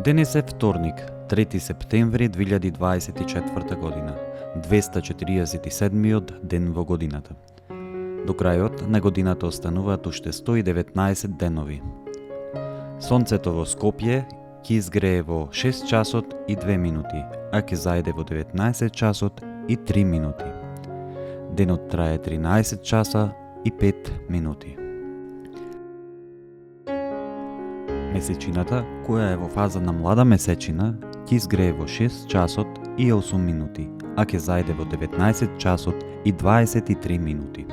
Денес е вторник, 3 септември 2024 година, 247-миот ден во годината. До крајот на годината остануваат уште 119 денови. Сонцето во Скопје ќе изгрее во 6 часот и 2 минути, а ќе зајде во 19 часот и 3 минути. Денот трае 13 часа и 5 минути. Месечината, која е во фаза на млада месечина, ќе изгрее во 6 часот и 8 минути, а ќе зајде во 19 часот и 23 минути.